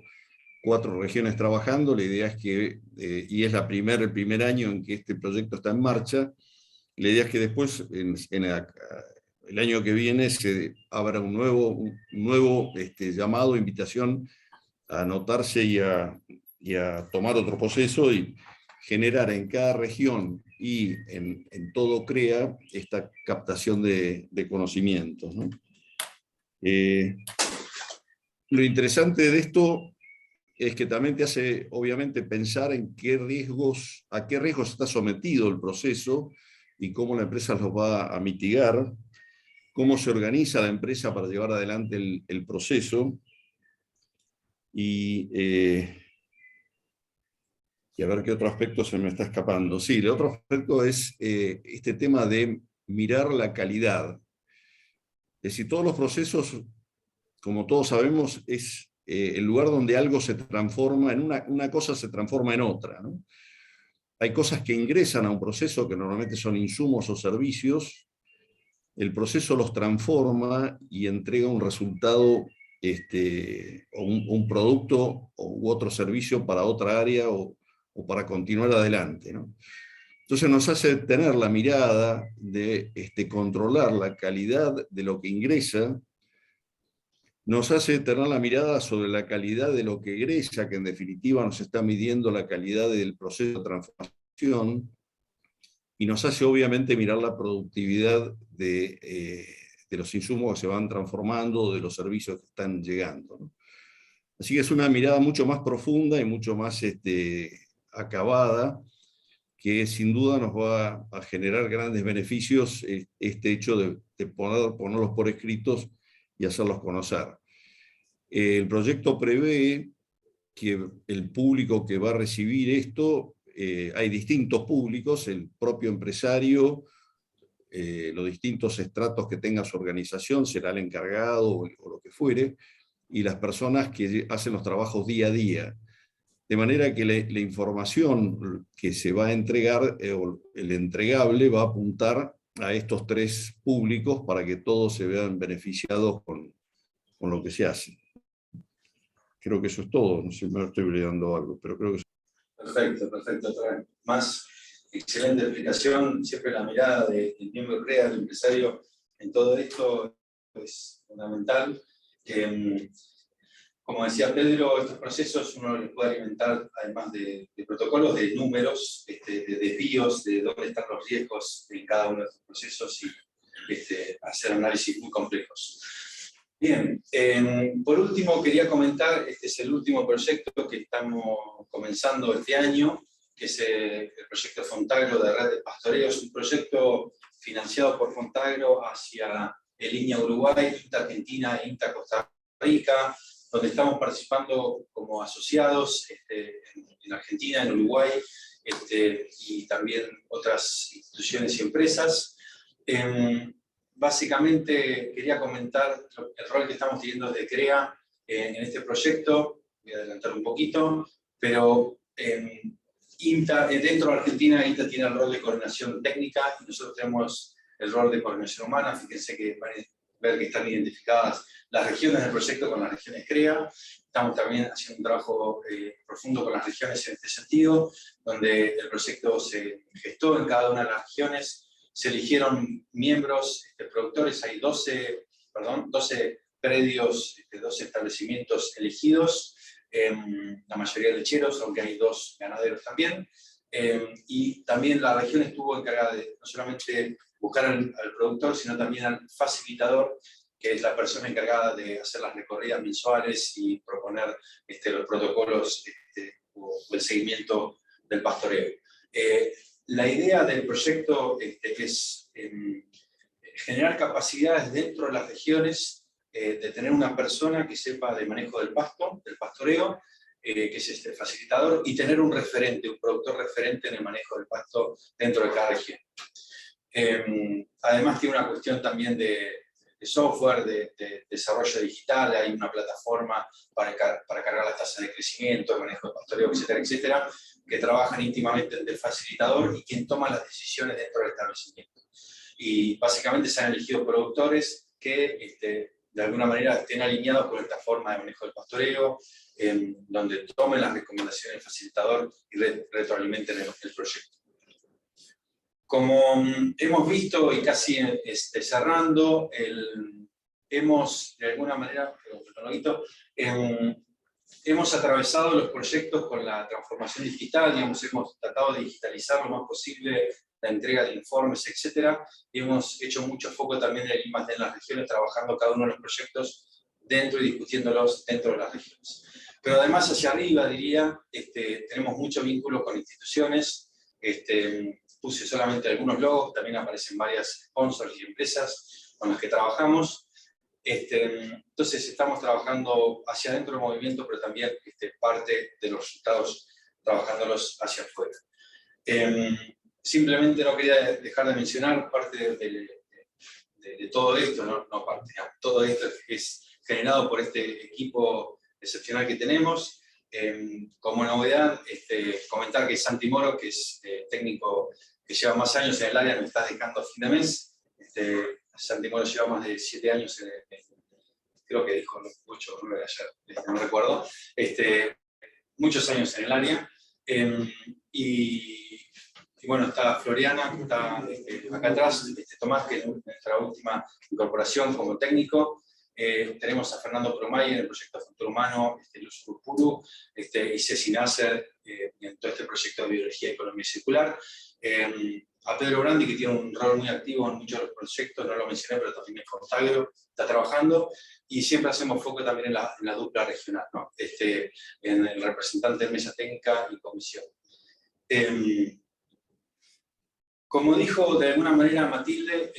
4 regiones trabajando. La idea es que, y es el primer año en que este proyecto está en marcha, la idea es que después, el año que viene, se abra un nuevo llamado, invitación a anotarse y a tomar otro proceso, y generar en cada región y en todo CREA esta captación de conocimientos, ¿no? Lo interesante de esto es que también te hace, obviamente, pensar en a qué riesgos está sometido el proceso y cómo la empresa los va a mitigar, cómo se organiza la empresa para llevar adelante el proceso, y a ver qué otro aspecto se me está escapando. Sí, el otro aspecto es este tema de mirar la calidad. Es decir, todos los procesos, como todos sabemos, es el lugar donde algo se transforma, una cosa se transforma en otra, ¿no? Hay cosas que ingresan a un proceso, que normalmente son insumos o servicios, el proceso los transforma y entrega un resultado, o un producto u otro servicio para otra área o para continuar adelante, ¿no? Entonces nos hace tener la mirada de controlar la calidad de lo que ingresa, nos hace tener la mirada sobre la calidad de lo que egresa, que en definitiva nos está midiendo la calidad del proceso de transformación, y nos hace obviamente mirar la productividad de los insumos que se van transformando, de los servicios que están llegando, ¿no? Así que es una mirada mucho más profunda y mucho más acabada, que sin duda nos va a generar grandes beneficios este hecho de ponerlos por escritos y hacerlos conocer. El proyecto prevé que el público que va a recibir esto, hay distintos públicos, el propio empresario, los distintos estratos que tenga su organización, será el encargado o lo que fuere, y las personas que hacen los trabajos día a día. De manera que la información que se va a entregar, el entregable, va a apuntar a estos tres públicos para que todos se vean beneficiados con lo que se hace. Creo que eso es todo, no sé si me estoy olvidando algo, pero creo que eso. Perfecto, perfecto. Otra vez más, excelente explicación. Siempre la mirada del miembro de CREA, del empresario, en todo esto es fundamental. Como decía Pedro, estos procesos uno los puede alimentar, además de protocolos, de números, de desvíos, de dónde están los riesgos en cada uno de estos procesos, y hacer análisis muy complejos. Bien, por último quería comentar, este es el último proyecto que estamos comenzando este año, que es el proyecto Fontagro de Red de Pastoreo. Es un proyecto financiado por Fontagro hacia el INTA Uruguay, INTA Argentina e INTA Costa Rica, donde estamos participando como asociados en Argentina, en Uruguay, y también otras instituciones y empresas. Básicamente quería comentar el rol que estamos teniendo desde CREA en este proyecto. Voy a adelantar un poquito, pero dentro de Argentina, INTA tiene el rol de coordinación técnica y nosotros tenemos el rol de coordinación humana. Fíjense que van a ver que están identificadas las regiones del proyecto con las regiones CREA. Estamos también haciendo un trabajo profundo con las regiones en este sentido, donde el proyecto se gestó en cada una de las regiones. Se eligieron miembros, productores, hay 12 predios, 12 establecimientos elegidos, la mayoría lecheros, aunque hay 2 ganaderos también. Y también la región estuvo encargada de no solamente buscar al productor, sino también al facilitador, que es la persona encargada de hacer las recorridas mensuales y proponer los protocolos o el seguimiento del pastoreo. La idea del proyecto es generar capacidades dentro de las regiones, de tener una persona que sepa de manejo del pasto, del pastoreo, que es facilitador, y tener un referente, un productor referente en el manejo del pasto dentro de cada región. Además tiene una cuestión también de software, de desarrollo digital. Hay una plataforma para cargar las tasas de crecimiento, el manejo del pastoreo, etcétera, etcétera, que trabajan íntimamente entre el facilitador y quien toma las decisiones dentro del establecimiento. Y básicamente se han elegido productores que de alguna manera estén alineados con esta forma de manejo del pastoreo, donde tomen las recomendaciones del facilitador y retroalimenten el proyecto. Como hemos visto, y casi cerrando, hemos de alguna manera, hemos atravesado los proyectos con la transformación digital, digamos, hemos tratado de digitalizar lo más posible la entrega de informes, etc. Y hemos hecho mucho foco también en el I+D en las regiones, trabajando cada uno de los proyectos dentro y discutiéndolos dentro de las regiones. Pero además hacia arriba, diría, tenemos mucho vínculo con instituciones. Puse solamente algunos logos, también aparecen varias sponsors y empresas con las que trabajamos. Entonces estamos trabajando hacia adentro del movimiento, pero también parte de los resultados trabajándolos hacia afuera. Simplemente no quería dejar de mencionar parte de todo esto, no parte, digamos, todo esto es generado por este equipo excepcional que tenemos. Como novedad, comentar que Santi Moro, que es técnico que lleva más años en el área, me está dejando a fin de mes. Santi Moro lleva más de 7 años creo que dijo 8 o 9 ayer, no recuerdo, muchos años en el área. Y bueno, está Floriana, que está acá atrás, Tomás, que es nuestra última incorporación como técnico. Tenemos a Fernando Promay en el proyecto Factor Humano, Luz Purpuru, y Ceci Nasser en todo este proyecto de biología y economía circular. A Pedro Brandi, que tiene un rol muy activo en muchos de los proyectos, no lo mencioné, pero también en Fontagro está trabajando, y siempre hacemos foco también en la dupla regional, ¿no? En el representante de mesa técnica y comisión. Como dijo de alguna manera Matilde,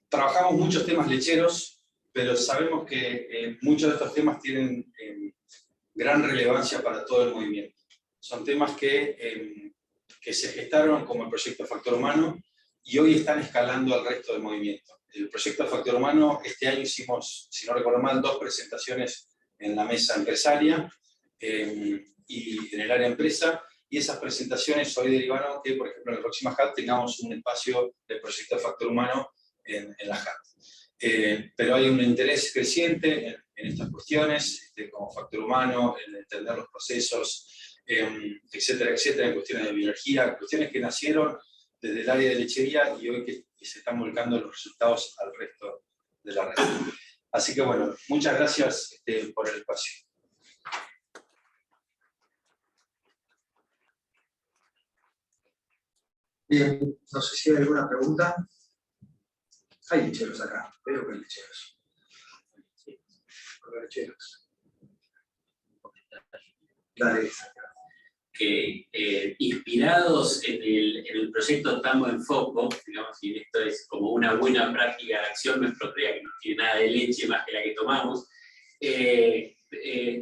trabajamos muchos temas lecheros, pero sabemos que muchos de estos temas tienen gran relevancia para todo el movimiento. Son temas que se gestaron como el proyecto Factor Humano y hoy están escalando al resto del movimiento. El proyecto Factor Humano, este año hicimos, si no recuerdo mal, 2 presentaciones en la mesa empresaria y en el área empresa, y esas presentaciones hoy derivaron que, por ejemplo, en la próxima HAT tengamos un espacio del proyecto Factor Humano en la HAT. Pero hay un interés creciente en estas cuestiones, como factor humano, en entender los procesos, etcétera, etcétera, en cuestiones de biología, cuestiones que nacieron desde el área de lechería y hoy que se están volcando los resultados al resto de la red. Así que bueno, muchas gracias por el espacio. Bien, no sé si hay alguna pregunta. Hay lecheros acá, veo que hay lecheros. Lecheros. Dale. Que inspirados en el proyecto Tambo en Foco, digamos, y esto es como una buena práctica de acción nuestro CREA, que no tiene nada de leche más que la que tomamos,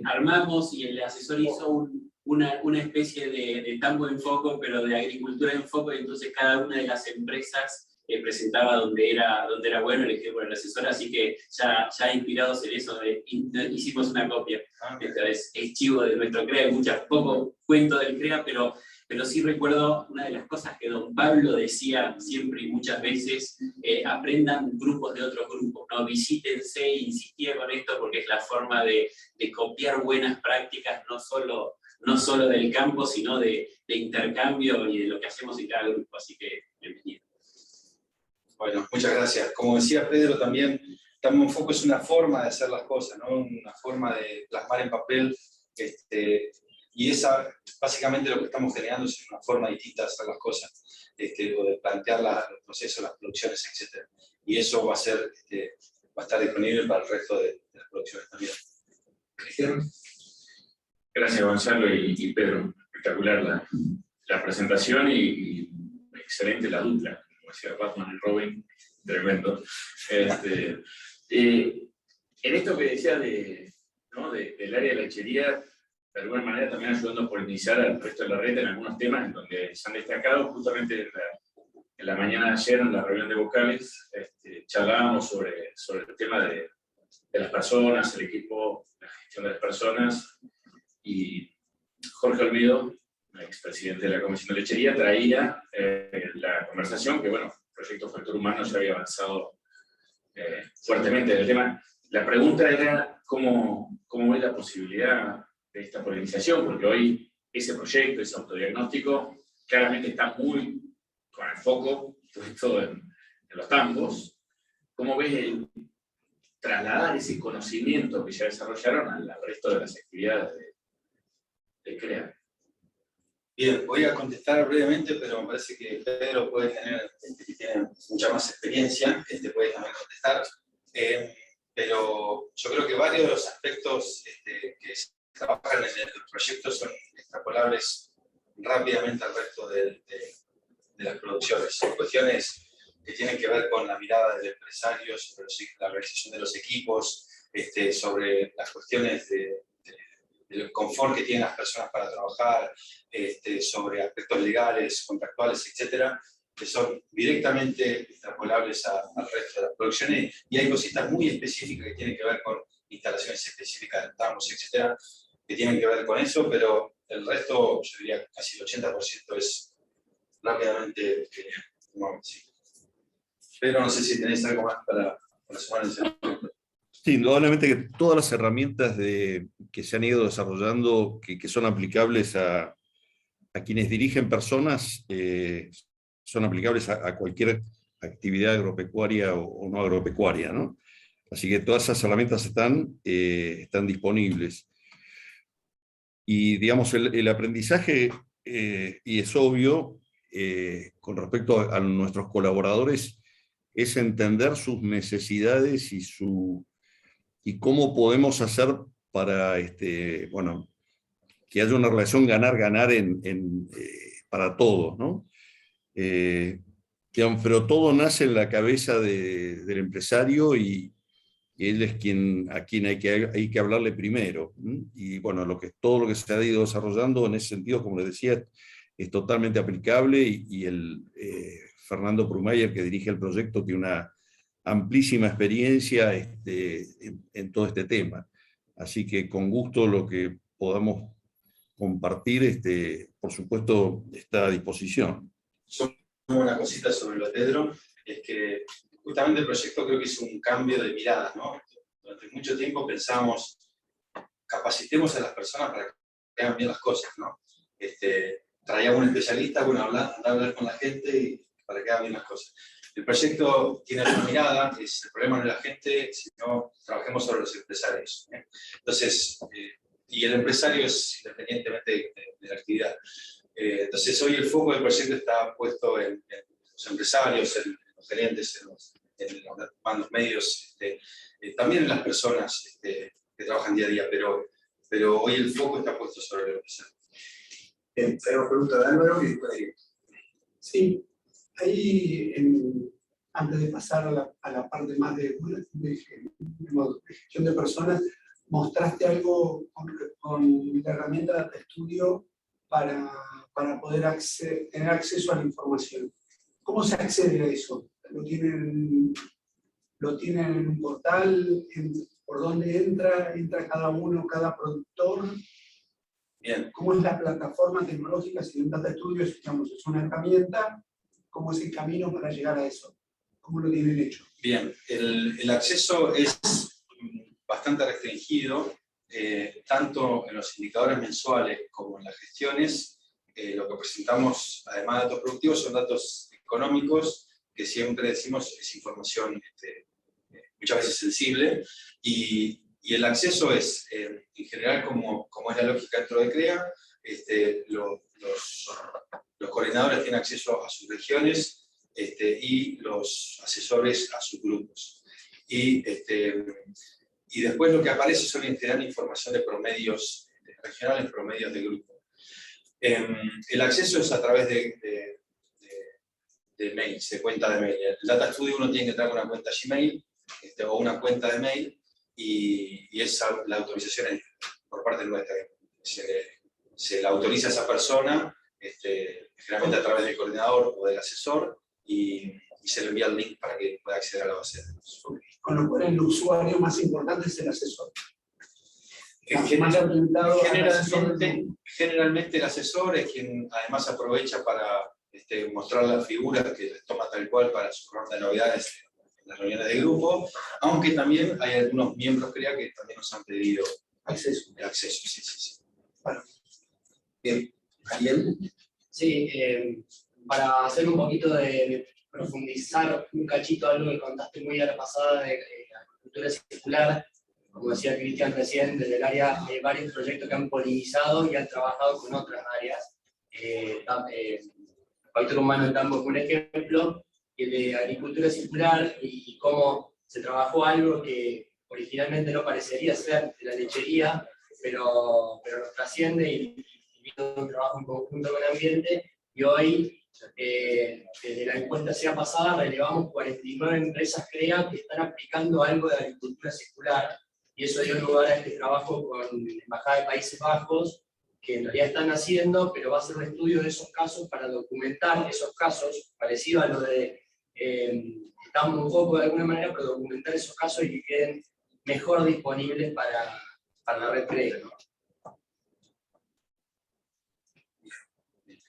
armamos y el asesor hizo una especie de Tambo en Foco, pero de agricultura en foco, y entonces cada una de las empresas presentaba donde era bueno, le dije, bueno, el asesor, así que ya inspirados en eso, hicimos una copia. Es chivo de nuestro CREA, poco cuento del CREA, pero sí recuerdo una de las cosas que don Pablo decía siempre y muchas veces, aprendan grupos de otros grupos, ¿no? Visítense, insistía con esto porque es la forma de copiar buenas prácticas, no solo del campo, sino de intercambio y de lo que hacemos en cada grupo, así que bienvenido. Bueno, muchas gracias. Como decía Pedro también, Tambo en Foco es una forma de hacer las cosas, ¿no? Una forma de plasmar en papel, y esa, básicamente lo que estamos generando es una forma distinta de hacer las cosas, o de plantear los procesos, las producciones, etc. Y eso va a estar disponible para el resto de las producciones también. Cristian. Gracias, Gonzalo y Pedro. Espectacular la presentación y excelente la dupla. Como decía Batman y Robin, tremendo. En esto que decía del área de lechería, de alguna manera también ayudando a polinizar al resto de la red en algunos temas en donde se han destacado. Justamente en la mañana de ayer, en la reunión de vocales, charlábamos sobre el tema de las personas, el equipo, la gestión de las personas, y Jorge Olvido, expresidente de la Comisión de Lechería, traía la conversación que, bueno, el proyecto Factor Humano ya había avanzado fuertemente en el tema. La pregunta era cómo ve la posibilidad de esta polinización, porque hoy ese proyecto, ese autodiagnóstico, claramente está muy con el foco, sobre todo en los tambos. ¿Cómo ves el trasladar ese conocimiento que ya desarrollaron al resto de las actividades de CREA? Bien, voy a contestar brevemente, pero me parece que Pedro puede tener, que tiene mucha más experiencia, puede también contestar. Pero yo creo que varios de los aspectos que se trabajan en el proyecto son extrapolables rápidamente al resto de las producciones. Son cuestiones que tienen que ver con la mirada del empresario, sobre la organización de los equipos, sobre las cuestiones del confort que tienen las personas para trabajar, sobre aspectos legales, contractuales, etc. que son directamente extrapolables al resto de las producciones, y hay cositas muy específicas que tienen que ver con instalaciones específicas de tambos, etcétera, que tienen que ver con eso, pero el resto, yo diría casi el 80% es rápidamente sí. Pero no sé si tenéis algo más para sumar en ese momento. Sí, indudablemente que todas las herramientas que se han ido desarrollando, que son aplicables a quienes dirigen personas, son aplicables a cualquier actividad agropecuaria o no agropecuaria, ¿no? Así que todas esas herramientas están disponibles. Y digamos, el aprendizaje, y es obvio, con respecto a nuestros colaboradores, es entender sus necesidades y cómo podemos hacer para bueno, que haya una relación ganar-ganar para todos, ¿no? Pero todo nace en la cabeza del empresario y él es a quien hay que hablarle primero. Y bueno, todo lo que se ha ido desarrollando en ese sentido, como les decía, es totalmente aplicable y Fernando Prumayer, que dirige el proyecto, tiene una amplísima experiencia en todo este tema. Así que con gusto lo que podamos compartir, por supuesto, está a disposición. Solo una cosita sobre lo Pedro, es que justamente el proyecto creo que es un cambio de mirada, ¿no? Durante mucho tiempo pensamos, capacitemos a las personas para que hagan bien las cosas, ¿no? Traía un especialista, bueno, hablar con la gente y para que hagan bien las cosas. El proyecto tiene una mirada, que el problema no es la gente, sino trabajemos sobre los empresarios, ¿eh? Entonces, y el empresario es independientemente de la actividad. Entonces, hoy el foco del proyecto está puesto en los empresarios, en los gerentes, en los mandos medios, también en las personas que trabajan día a día, pero hoy el foco está puesto sobre el empresario. Tenemos pregunta de Álvaro y después de... Sí, ahí antes de pasar a la parte más de gestión de personas, mostraste algo con la herramienta de estudio para poder tener acceso a la información. ¿Cómo se accede a eso? ¿Lo tienen en un portal? ¿Por dónde entra cada uno, cada productor? Bien. ¿Cómo es la plataforma tecnológica? Si un data estudio es una herramienta, ¿cómo es el camino para llegar a eso? ¿Cómo lo tienen hecho? Bien, el acceso es bastante restringido, tanto en los indicadores mensuales como en las gestiones. Lo que presentamos, además de datos productivos, son datos económicos, que siempre decimos es información muchas veces sensible, y el acceso es, en general, como es la lógica dentro de CREA, los coordinadores tienen acceso a sus regiones, y los asesores a sus grupos. Y después lo que aparece son en general información de promedios regionales, promedios de grupo. El acceso es a través de mails, de cuenta de mail. El Data Studio uno tiene que entrar con una cuenta Gmail o una cuenta de mail, y esa, la autorización es por parte nuestra. Se la autoriza a esa persona, generalmente a través del coordinador o del asesor, y se le envía el link para que pueda acceder a la base de datos. Con lo cual el usuario más importante es el asesor. Generalmente el asesor es quien además aprovecha para mostrar las figuras que les toma tal cual para su ronda de novedades en las reuniones de grupo, aunque también hay algunos miembros CREA que también nos han pedido acceso. Sí. Bueno. Bien, ¿Ariel? Sí, para hacer un poquito de profundizar un cachito algo que contaste muy a la pasada de agricultura circular, como decía Cristian recién, desde el área hay varios proyectos que han polinizado y han trabajado con otras áreas. Factor humano en Tambo es un ejemplo, y el de agricultura circular y cómo se trabajó algo que originalmente no parecería ser de la lechería, pero nos trasciende y viene un trabajo en conjunto con el ambiente, y hoy, desde la encuesta sea pasada, relevamos 49 empresas CREA que están aplicando algo de agricultura circular, y eso dio lugar a este trabajo con la Embajada de Países Bajos, que en realidad están haciendo, pero va a ser un estudio de esos casos para documentar esos casos, parecido a lo de estamos un poco de alguna manera, pero documentar esos casos y que queden mejor disponibles para la red Crea, ¿no?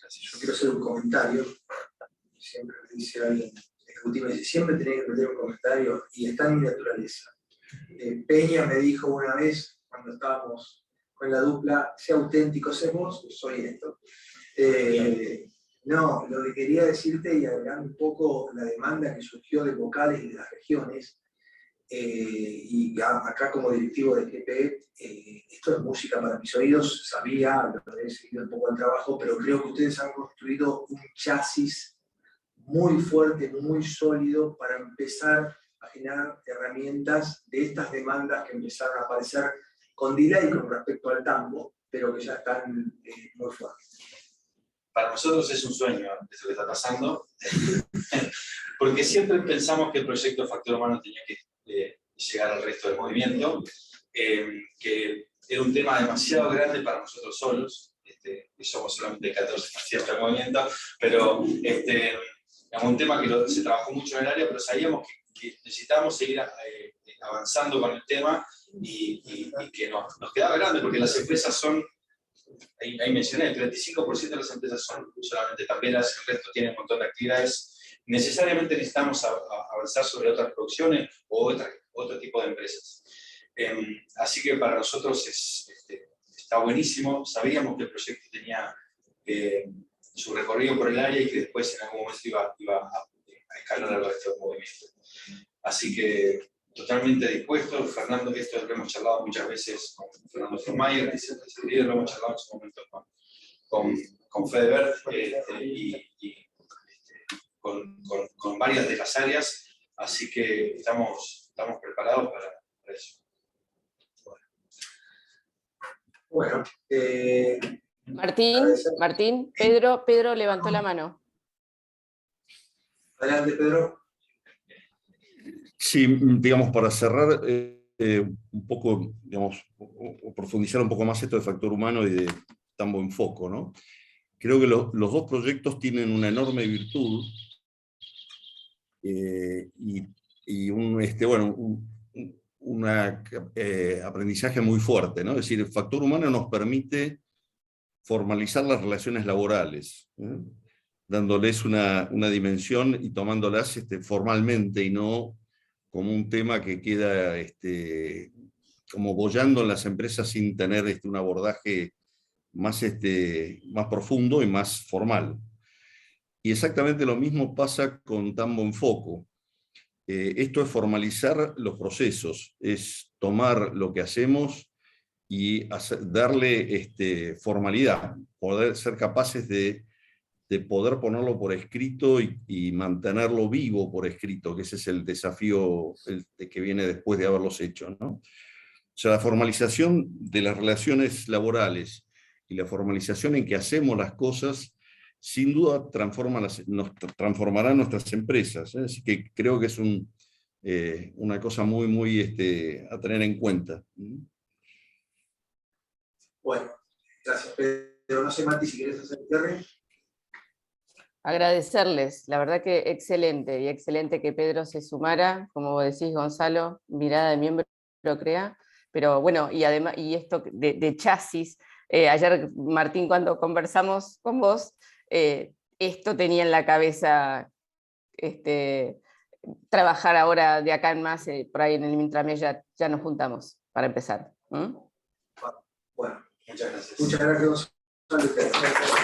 Yo quiero hacer un comentario. Siempre me dice alguien, ejecutivo, me dice, siempre tenés que meter un comentario, y está en mi naturaleza. Peña me dijo una vez, cuando estábamos con la dupla, sea auténtico, sé vos, soy esto. No, lo que quería decirte, y hablando un poco la demanda que surgió de vocales y de las regiones, y acá como directivo de GPE, esto es música para mis oídos, sabía, lo he seguido un poco el trabajo, pero creo que ustedes han construido un chasis muy fuerte, muy sólido para empezar a generar herramientas de estas demandas que empezaron a aparecer con delay con respecto al tango, pero que ya están muy fuertes. Para nosotros es un sueño eso que está pasando, porque siempre pensamos que el proyecto Factor Humano tenía que llegar al resto del movimiento, que era un tema demasiado grande para nosotros solos, que somos solamente 14 pacientes del movimiento, pero es un tema que se trabajó mucho en el área, pero sabíamos que necesitábamos seguir avanzando con el tema y que nos quedaba grande, porque las empresas son, ahí mencioné, el 35% de las empresas son solamente tamberas, el resto tiene un montón de actividades. Necesariamente necesitamos avanzar sobre otras producciones o otro tipo de empresas. Así que para nosotros está buenísimo. Sabíamos que el proyecto tenía su recorrido por el área y que después en algún momento iba a escalar al resto del movimiento. Así que totalmente dispuesto. Fernando, esto lo hemos charlado muchas veces con Fernando Fromayer, lo hemos charlado en su momento con Federer con varias de las áreas, así que estamos preparados para eso. Bueno, Martín, Pedro levantó la mano. Adelante, Pedro. Sí, digamos, para cerrar un poco, digamos, o profundizar un poco más esto de Factor Humano y de Tambo en Foco, ¿no? Creo que los dos proyectos tienen una enorme virtud y un aprendizaje muy fuerte, ¿no? Es decir, el Factor Humano nos permite formalizar las relaciones laborales, dándoles una dimensión y tomándolas formalmente y no como un tema que queda como boyando en las empresas sin tener un abordaje más profundo y más formal. Y exactamente lo mismo pasa con Tambo en Foco. Esto es formalizar los procesos, es tomar lo que hacemos y darle formalidad, poder ser capaces de poder ponerlo por escrito y mantenerlo vivo por escrito, que ese es el desafío que viene después de haberlos hecho, ¿no? O sea, la formalización de las relaciones laborales y la formalización en que hacemos las cosas, sin duda nos transformarán nuestras empresas, ¿eh? Así que creo que es una cosa muy, muy a tener en cuenta. Bueno, gracias, Pedro. No sé, Mati, si querés hacer el cierre. Agradecerles, la verdad que excelente, y excelente que Pedro se sumara, como decís, Gonzalo, mirada de miembro CREA, pero bueno, y además, y esto de chasis, ayer Martín, cuando conversamos con vos, esto tenía en la cabeza, trabajar ahora de acá en más, por ahí en el Intrames ya nos juntamos para empezar. Bueno, Muchas gracias. muchas gracias, Gonzalo.